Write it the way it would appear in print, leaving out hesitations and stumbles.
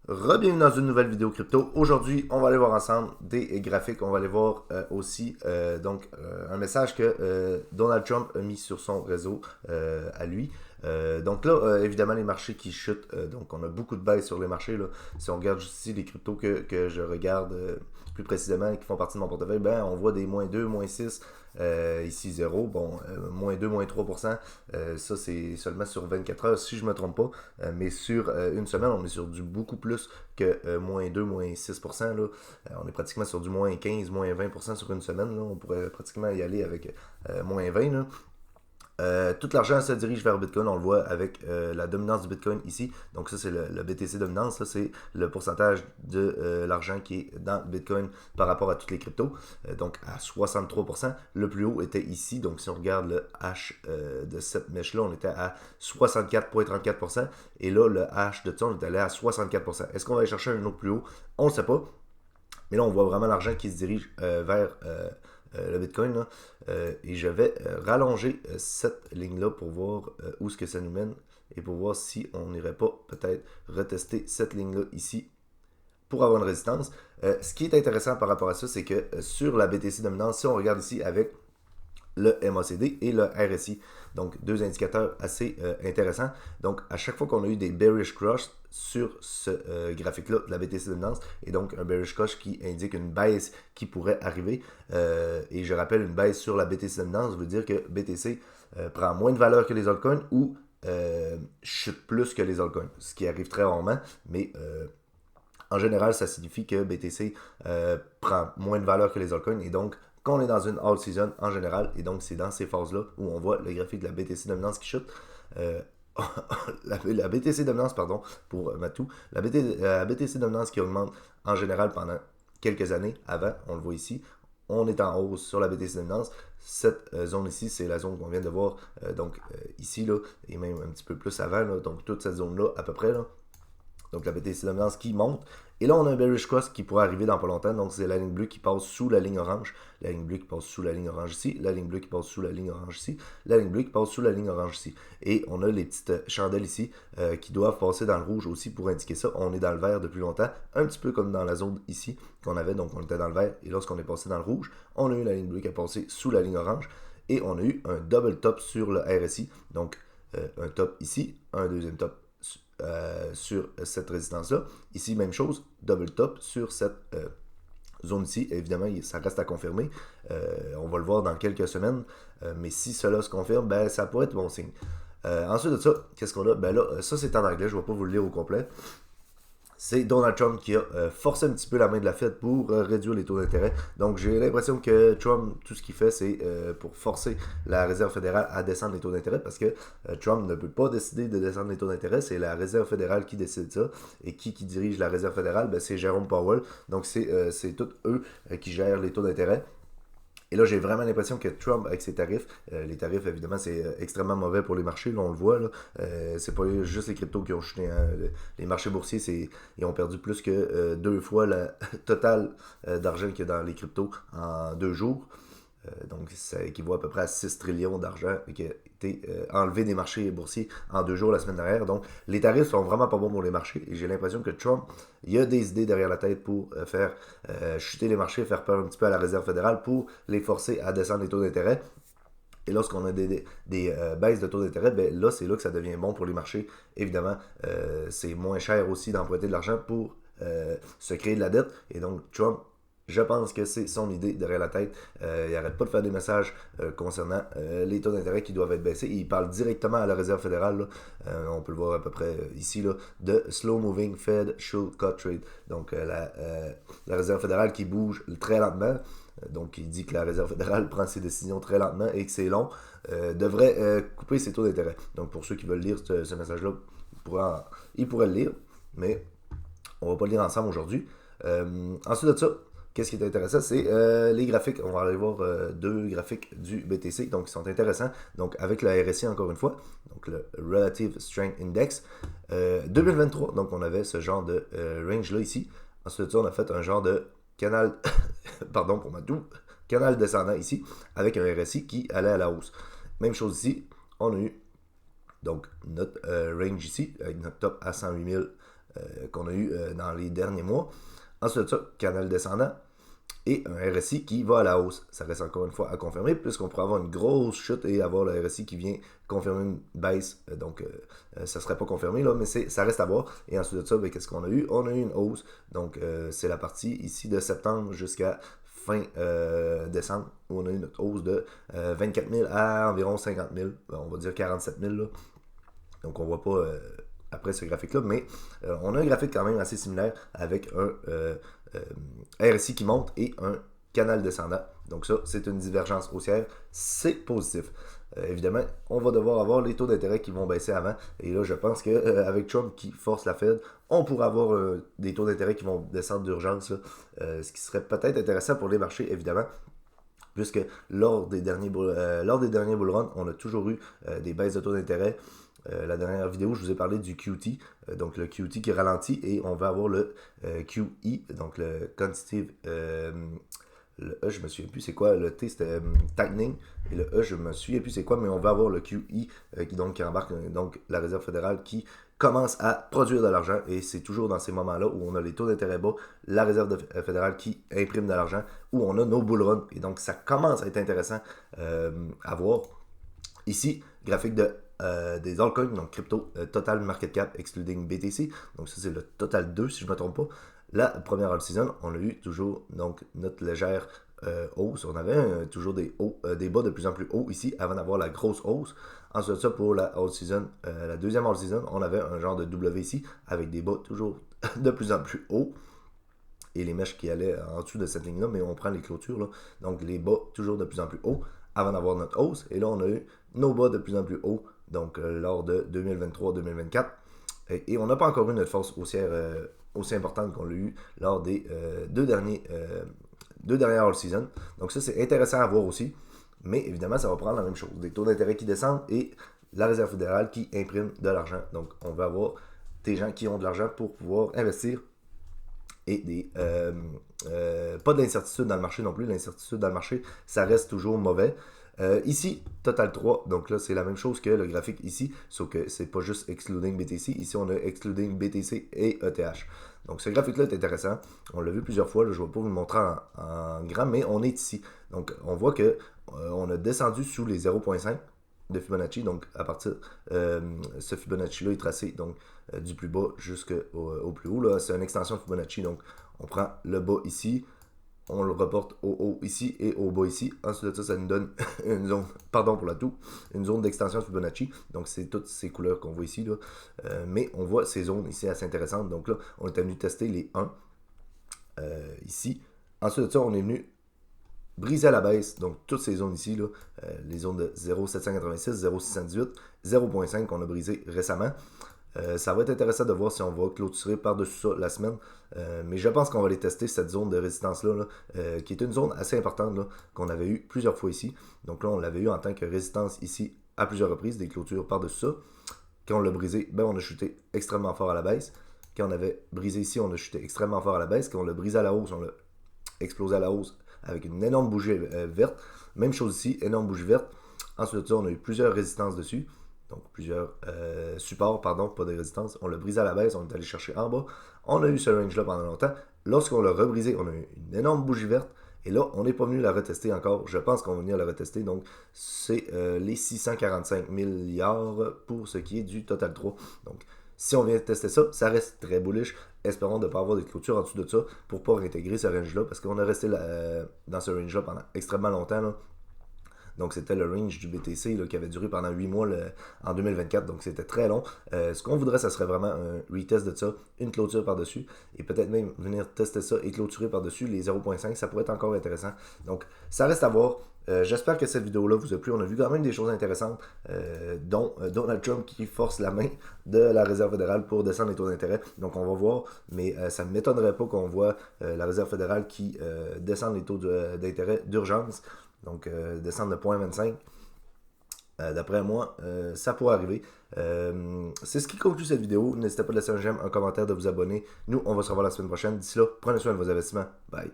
Re-bienvenue dans une nouvelle vidéo crypto. Aujourd'hui, on va aller voir ensemble des graphiques. On va aller voir aussi un message que Donald Trump a mis sur son réseau à lui. Donc là, évidemment, les marchés qui chutent. Donc on a beaucoup de baisse sur les marchés. Là. Si on regarde juste ici les cryptos que je regarde plus précisément et qui font partie de mon portefeuille, ben, on voit des moins 2, moins 6. Ici 0, bon, moins 2, moins 3%, ça c'est seulement sur 24 heures si je ne me trompe pas, mais sur une semaine on est sur du beaucoup plus que moins 2, moins 6%, là. On est pratiquement sur du moins 15, moins 20% sur une semaine, là. On pourrait pratiquement y aller avec moins 20, là. Tout l'argent se dirige vers Bitcoin, on le voit avec la dominance du Bitcoin ici. Donc ça c'est le BTC dominance, ça c'est le pourcentage de l'argent qui est dans Bitcoin par rapport à toutes les cryptos. Donc à 63%, le plus haut était ici. Donc si on regarde le hash de cette mèche là, on était à 64,34%. Et là le hash de ça, on est allé à 64%. Est-ce qu'on va aller chercher un autre plus haut? On ne sait pas. Mais là, on voit vraiment l'argent qui se dirige vers le Bitcoin. Là. Et je vais rallonger cette ligne-là pour voir où ce que ça nous mène et pour voir si on n'irait pas peut-être retester cette ligne-là ici pour avoir une résistance. Ce qui est intéressant par rapport à ça, c'est que sur la BTC dominante, si on regarde ici avec le MACD et le RSI. Donc, deux indicateurs assez intéressants. Donc, à chaque fois qu'on a eu des bearish crush sur ce graphique-là de la BTC dominance, et donc un bearish crush qui indique une baisse qui pourrait arriver, et je rappelle, une baisse sur la BTC dominance veut dire que BTC prend moins de valeur que les altcoins ou chute plus que les altcoins, ce qui arrive très rarement, mais en général, ça signifie que BTC prend moins de valeur que les altcoins et donc quand on est dans une all season en général, et donc c'est dans ces phases-là où on voit le graphique de la BTC dominance qui chute. Euh, la BTC dominance, pardon, pour Matou, la BTC dominance qui augmente en général pendant quelques années avant, on le voit ici, on est en hausse sur la BTC dominance. Cette zone ici, c'est la zone qu'on vient de voir, ici, là, et même un petit peu plus avant, là, donc toute cette zone-là à peu près, là, donc la BTC dominance qui monte. Et là, on a un bearish cross qui pourrait arriver dans pas longtemps. Donc c'est la ligne bleue qui passe sous la ligne orange. La ligne bleue qui passe sous la ligne orange ici. La ligne bleue qui passe sous la ligne orange ici. La ligne bleue qui passe sous la ligne orange ici. Et on a les petites chandelles ici qui doivent passer dans le rouge aussi pour indiquer ça. On est dans le vert depuis longtemps. Un petit peu comme dans la zone ici qu'on avait. Donc on était dans le vert. Et lorsqu'on est passé dans le rouge, on a eu la ligne bleue qui a passé sous la ligne orange. Et on a eu un double top sur le RSI. Donc un top ici, un deuxième top sur cette résistance-là. Ici, même chose, double top sur cette zone ici. Évidemment, ça reste à confirmer. On va le voir dans quelques semaines. Mais si cela se confirme, ben, ça pourrait être bon signe. Ensuite de ça, qu'est-ce qu'on a? Ben là, ça c'est en anglais, je ne vais pas vous le lire au complet. C'est Donald Trump qui a forcé un petit peu la main de la Fed pour réduire les taux d'intérêt. Donc j'ai l'impression que Trump, tout ce qu'il fait, c'est pour forcer la Réserve fédérale à descendre les taux d'intérêt parce que Trump ne peut pas décider de descendre les taux d'intérêt. C'est la Réserve fédérale qui décide ça. Et qui dirige la Réserve fédérale? Ben, c'est Jérôme Powell. Donc c'est tous eux qui gèrent les taux d'intérêt. Et là, j'ai vraiment l'impression que Trump, avec ses tarifs, les tarifs, évidemment, c'est extrêmement mauvais pour les marchés, là, on le voit. Là. C'est pas juste les cryptos qui ont chuté. Hein. Les marchés boursiers, ils ont perdu plus que deux fois la totale d'argent qu'il y a dans les cryptos en 2 jours. Donc, ça équivaut à peu près à 6 trillions d'argent qui a été enlevé des marchés boursiers en 2 jours la semaine dernière. Donc, les tarifs sont vraiment pas bons pour les marchés. Et j'ai l'impression que Trump, il a des idées derrière la tête pour faire chuter les marchés, faire peur un petit peu à la Réserve fédérale pour les forcer à descendre les taux d'intérêt. Et lorsqu'on a des baisses de taux d'intérêt, ben là, c'est là que ça devient bon pour les marchés. Évidemment, c'est moins cher aussi d'emprunter de l'argent pour se créer de la dette. Et donc, Trump, je pense que c'est son idée derrière la tête. Il n'arrête pas de faire des messages concernant les taux d'intérêt qui doivent être baissés. Et il parle directement à la Réserve fédérale. Là. On peut le voir à peu près ici, là, de Slow Moving Fed Should Cut Trade. Donc, la Réserve fédérale qui bouge très lentement. Donc, il dit que la Réserve fédérale prend ses décisions très lentement et que c'est long, devrait couper ses taux d'intérêt. Donc, pour ceux qui veulent lire ce message-là, ils pourraient le lire, mais on ne va pas le lire ensemble aujourd'hui. Ensuite de ça, qu'est-ce qui est intéressant, c'est les graphiques. On va aller voir deux graphiques du BTC, donc ils sont intéressants. Donc, avec le RSI, encore une fois, donc le Relative Strength Index, 2023, donc on avait ce genre de range-là ici. Ensuite de ça, on a fait un genre de canal, pardon pour ma toux, canal descendant ici, avec un RSI qui allait à la hausse. Même chose ici, on a eu donc notre range ici, avec notre top à 108 qu'on a eu dans les derniers mois. Ensuite de ça, canal descendant et un RSI qui va à la hausse. Ça reste encore une fois à confirmer, puisqu'on pourrait avoir une grosse chute et avoir le RSI qui vient confirmer une baisse. Donc, ça ne serait pas confirmé, là, mais ça reste à voir. Et ensuite de ça, qu'est-ce qu'on a eu? On a eu une hausse. Donc, c'est la partie ici de septembre jusqu'à fin décembre, où on a eu notre hausse de 24 000 à environ 50 000. On va dire 47 000, là. Donc, on ne voit pas après ce graphique-là, mais on a un graphique quand même assez similaire avec un RSI qui monte et un canal descendant. Donc ça, c'est une divergence haussière, c'est positif. Évidemment, on va devoir avoir les taux d'intérêt qui vont baisser avant. Et là, je pense qu'avec Trump qui force la Fed, on pourra avoir des taux d'intérêt qui vont descendre d'urgence, ce qui serait peut-être intéressant pour les marchés, évidemment. Puisque lors des derniers bull runs, on a toujours eu des baisses de taux d'intérêt. La dernière vidéo, je vous ai parlé du QT, donc le QT qui ralentit, et on va avoir le QE, donc le Quantitative, le E, je me souviens plus c'est quoi, le T c'était Tightening, et le E, je me souviens plus c'est quoi, mais on va avoir le QE qui embarque, donc la Réserve fédérale qui commence à produire de l'argent, et c'est toujours dans ces moments-là où on a les taux d'intérêt bas, la Réserve fédérale qui imprime de l'argent, où on a nos bull runs, et donc ça commence à être intéressant à voir. Ici, graphique des altcoins, donc crypto, total market cap excluding BTC. Donc ça c'est le total 2 si je ne me trompe pas. La première all season, on a eu toujours donc notre légère hausse. On avait toujours des bas de plus en plus hauts ici avant d'avoir la grosse hausse. Ensuite de ça, pour la all season, la deuxième all season, on avait un genre de W ici avec des bas toujours de plus en plus hauts. Et les mèches qui allaient en dessous de cette ligne-là, mais on prend les clôtures, là. Donc les bas toujours de plus en plus hauts avant d'avoir notre hausse. Et là, on a eu nos bas de plus en plus hauts, donc lors de 2023-2024. Et on n'a pas encore eu notre force haussière aussi importante qu'on l'a eu lors des deux dernières all-season. Donc ça, c'est intéressant à voir aussi. Mais évidemment, ça va prendre la même chose. Des taux d'intérêt qui descendent et la Réserve fédérale qui imprime de l'argent. Donc, on va avoir des gens qui ont de l'argent pour pouvoir investir et pas de l'incertitude dans le marché non plus. L'incertitude dans le marché, ça reste toujours mauvais. Ici, Total 3, donc là c'est la même chose que le graphique ici, sauf que c'est pas juste excluding BTC, ici on a excluding BTC et ETH. Donc ce graphique-là est intéressant, on l'a vu plusieurs fois, là, je ne vais pas vous le montrer en grand, mais on est ici. Donc on voit que on a descendu sous les 0.5 de Fibonacci, donc à partir ce Fibonacci-là est tracé donc du plus bas jusqu'au plus haut, c'est une extension de Fibonacci, donc on prend le bas ici, on le reporte au haut ici et au bas ici. Ensuite de ça, ça nous donne une zone, pardon pour la toux, une zone d'extension de Fibonacci. Donc, c'est toutes ces couleurs qu'on voit ici, là. Mais on voit ces zones ici assez intéressantes. Donc là, on est venu tester les 1 ici. Ensuite de ça, on est venu briser à la baisse. Donc, toutes ces zones ici, là, les zones de 0,786, 0,618, 0,5 qu'on a brisé récemment. Ça va être intéressant de voir si on va clôturer par-dessus ça la semaine. Mais je pense qu'on va aller tester cette zone de résistance-là, qui est une zone assez importante qu'on avait eu plusieurs fois ici. Donc là, on l'avait eu en tant que résistance ici à plusieurs reprises, des clôtures par-dessus ça. Quand on l'a brisé, on a chuté extrêmement fort à la baisse. Quand on avait brisé ici, on a chuté extrêmement fort à la baisse. Quand on l'a brisé à la hausse, on l'a explosé à la hausse avec une énorme bougie verte. Même chose ici, énorme bougie verte. Ensuite de ça, on a eu plusieurs résistances dessus. Donc plusieurs supports, pardon, pas de résistance. On l'a brisé à la baisse, on est allé chercher en bas. On a eu ce range-là pendant longtemps. Lorsqu'on l'a rebrisé, on a eu une énorme bougie verte. Et là, on n'est pas venu la retester encore. Je pense qu'on va venir la retester. Donc, c'est les 645 milliards pour ce qui est du Total 3. Donc, si on vient tester ça, ça reste très bullish. Espérons de ne pas avoir des clôtures en dessous de ça pour ne pas réintégrer ce range-là. Parce qu'on a resté dans ce range-là pendant extrêmement longtemps, là. Donc, c'était le range du BTC qui avait duré pendant 8 mois en 2024. Donc, c'était très long. Ce qu'on voudrait, ça serait vraiment un retest de ça, une clôture par-dessus. Et peut-être même venir tester ça et clôturer par-dessus les 0.5. Ça pourrait être encore intéressant. Donc, ça reste à voir. J'espère que cette vidéo-là vous a plu. On a vu quand même des choses intéressantes, dont Donald Trump qui force la main de la Réserve fédérale pour descendre les taux d'intérêt. Donc, on va voir. Mais ça ne m'étonnerait pas qu'on voit la Réserve fédérale qui descende les taux d'intérêt d'urgence. Donc, descendre de 0.25, d'après moi, ça pourrait arriver. C'est ce qui conclut cette vidéo. N'hésitez pas à laisser un j'aime, un commentaire, de vous abonner. Nous, on va se revoir la semaine prochaine. D'ici là, prenez soin de vos investissements. Bye.